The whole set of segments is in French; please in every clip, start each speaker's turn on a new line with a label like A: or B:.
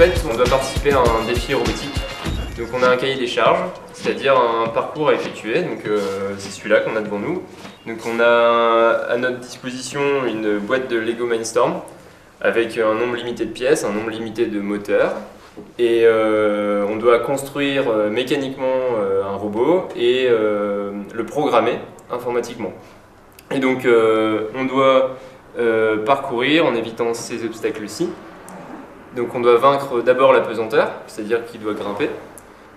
A: fait, on doit participer à un défi robotique. Donc on a un cahier des charges, c'est-à-dire un parcours à effectuer, donc c'est celui-là qu'on a devant nous. Donc on a à notre disposition une boîte de Lego Mindstorm avec un nombre limité de pièces, un nombre limité de moteurs. Et on doit construire mécaniquement un robot et le programmer informatiquement. Et donc on doit parcourir en évitant ces obstacles-ci. Donc on doit vaincre d'abord la pesanteur, c'est-à-dire qu'il doit grimper,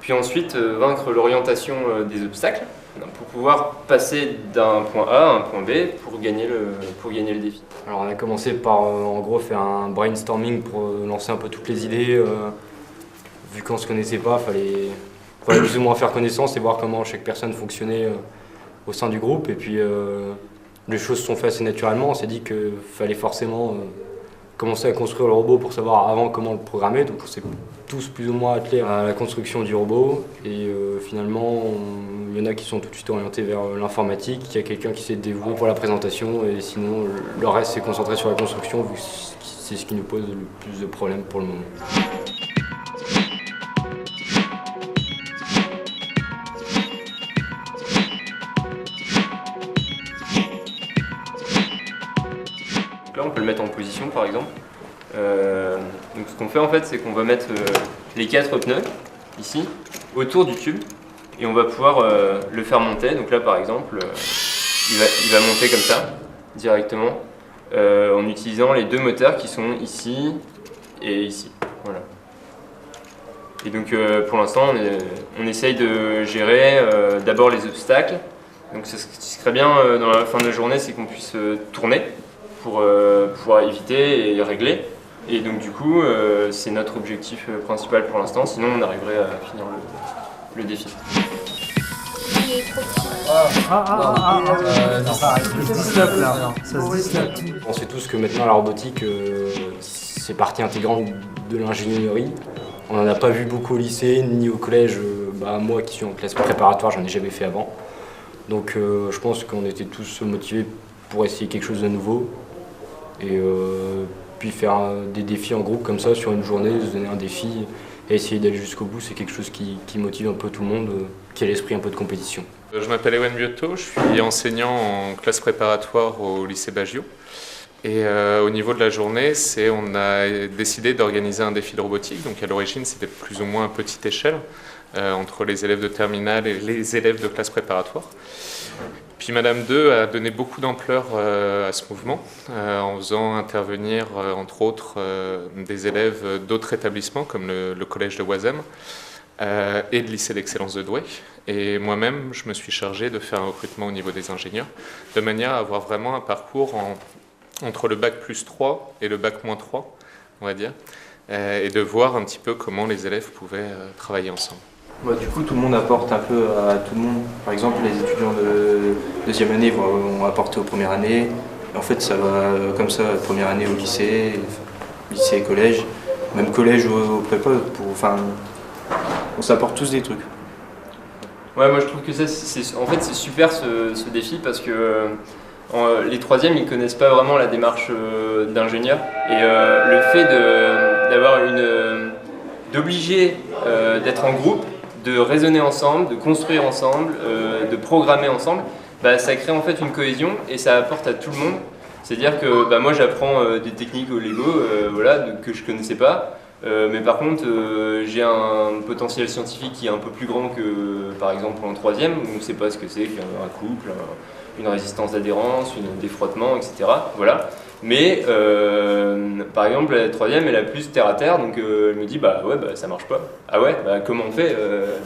A: puis ensuite vaincre l'orientation des obstacles pour pouvoir passer d'un point A à un point B pour gagner le défi.
B: Alors on a commencé par en gros faire un brainstorming pour lancer un peu toutes les idées. Vu qu'on ne se connaissait pas, fallait plus ou moins faire connaissance et voir comment chaque personne fonctionnait au sein du groupe. Et puis les choses se sont faites assez naturellement. On s'est dit qu'il fallait forcément commencer à construire le robot pour savoir avant comment le programmer. Donc on s'est tous plus ou moins attelés à la construction du robot. Et finalement, il y en a qui sont tout de suite orientés vers l'informatique. Il y a quelqu'un qui s'est dévoué pour la présentation. Et sinon, le reste s'est concentré sur la construction, vu que c'est ce qui nous pose le plus de problèmes pour le moment.
A: Là, on peut le mettre en position, par exemple. Donc, ce qu'on fait, en fait, c'est qu'on va mettre les 4 pneus, ici, autour du tube, et on va pouvoir le faire monter. Donc là, par exemple, il va monter comme ça, directement, en utilisant les 2 moteurs qui sont ici et ici. Voilà. Et donc, pour l'instant, on essaye de gérer d'abord les obstacles. Donc, ce qui serait bien dans la fin de la journée, c'est qu'on puisse tourner pour pouvoir éviter et régler. Et donc du coup, c'est notre objectif principal pour l'instant, sinon on arriverait à finir le défi.
B: On sait tous que maintenant la robotique, c'est partie intégrante de l'ingénierie. On n'en a pas vu beaucoup au lycée, ni au collège. Moi qui suis en classe préparatoire, j'en ai jamais fait avant. Donc je pense qu'on était tous motivés pour essayer quelque chose de nouveau. Et puis faire des défis en groupe comme ça sur une journée, se donner un défi et essayer d'aller jusqu'au bout, c'est quelque chose qui motive un peu tout le monde, qui a l'esprit un peu de compétition.
C: Je m'appelle Ewen Biotto, je suis enseignant en classe préparatoire au lycée Baggio. Et au niveau de la journée, on a décidé d'organiser un défi de robotique. Donc à l'origine, c'était plus ou moins à petite échelle, entre les élèves de terminale et les élèves de classe préparatoire. Puis Madame 2 a donné beaucoup d'ampleur à ce mouvement en faisant intervenir entre autres des élèves d'autres établissements comme le collège de Oisem et le lycée d'excellence de Douai. Et moi-même, je me suis chargé de faire un recrutement au niveau des ingénieurs de manière à avoir vraiment un parcours entre le bac plus 3 et le bac moins 3, on va dire, et de voir un petit peu comment les élèves pouvaient travailler ensemble.
D: Du coup, tout le monde apporte un peu à tout le monde. Par exemple, les étudiants de deuxième année vont apporter aux premières années. Et en fait, ça va comme ça, première année au lycée, collège, même collège ou au prépa. On s'apporte tous des trucs.
A: Ouais, moi je trouve que c'est super ce défi parce que les troisièmes ils connaissent pas vraiment la démarche d'ingénieur et le fait d'obliger d'être en groupe, de raisonner ensemble, de construire ensemble, de programmer ensemble, ça crée en fait une cohésion et ça apporte à tout le monde. C'est-à-dire que moi j'apprends des techniques au Lego que je connaissais pas, mais par contre j'ai un potentiel scientifique qui est un peu plus grand que par exemple en troisième, où on ne sait pas ce que c'est qu'un couple, une résistance d'adhérence, des frottements, etc. Voilà. Mais par exemple la troisième elle a plus terre à terre, donc elle me dit ça marche pas. Ah ouais, comment on fait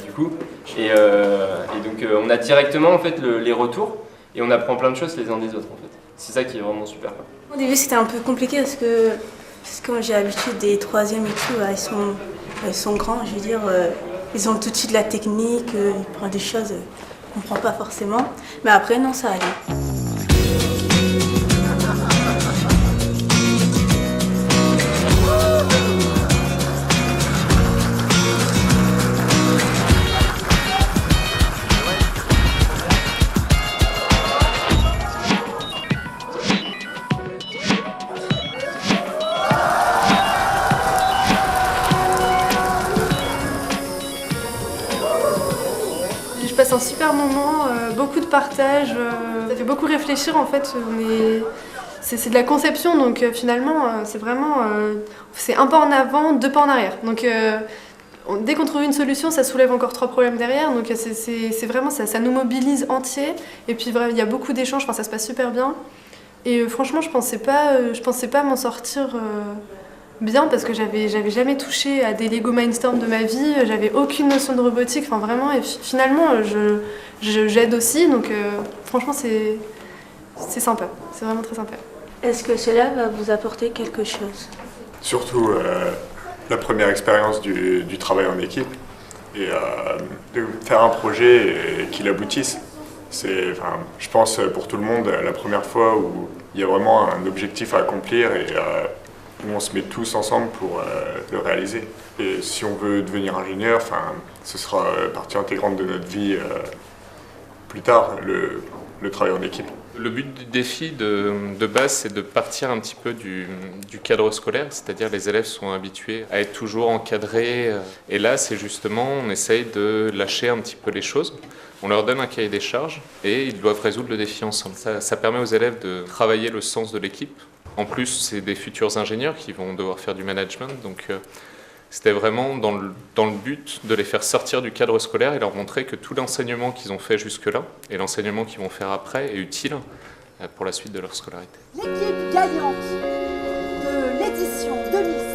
A: du coup et donc on a directement en fait les retours et on apprend plein de choses les uns des autres en fait. C'est ça qui est vraiment super.
E: Au début c'était un peu compliqué parce que j'ai l'habitude des troisièmes et tout, ils sont grands, je veux dire, ils ont tout de suite la technique, ils prennent des choses qu'on ne comprend pas forcément, mais après non ça allait.
F: beaucoup de partage, ça fait beaucoup réfléchir en fait. C'est de la conception, donc finalement c'est vraiment c'est un pas en avant, 2 pas en arrière. Donc dès qu'on trouve une solution, ça soulève encore 3 problèmes derrière. Donc c'est vraiment ça nous mobilise entier. Et puis il y a beaucoup d'échanges, enfin, ça se passe super bien. Et franchement, je pensais pas m'en sortir bien parce que j'avais jamais touché à des Lego Mindstorm de ma vie. J'avais aucune notion de robotique. Enfin vraiment, et finalement, j'aide aussi. Donc franchement, c'est sympa. C'est vraiment très sympa.
E: Est-ce que cela va vous apporter quelque chose?
G: Surtout la première expérience du travail en équipe et de faire un projet et qu'il aboutisse. C'est, je pense, pour tout le monde, la première fois où il y a vraiment un objectif à accomplir et où on se met tous ensemble pour le réaliser. Et si on veut devenir ingénieur, ce sera partie intégrante de notre vie plus tard, le travail en équipe.
C: Le but du défi de base, c'est de partir un petit peu du cadre scolaire, c'est-à-dire les élèves sont habitués à être toujours encadrés. Et là, c'est justement, on essaye de lâcher un petit peu les choses. On leur donne un cahier des charges et ils doivent résoudre le défi ensemble. Ça permet aux élèves de travailler le sens de l'équipe. En plus, c'est des futurs ingénieurs qui vont devoir faire du management, donc c'était vraiment dans le but de les faire sortir du cadre scolaire et leur montrer que tout l'enseignement qu'ils ont fait jusque-là et l'enseignement qu'ils vont faire après est utile pour la suite de leur scolarité.
H: L'équipe gagnante de l'édition 2016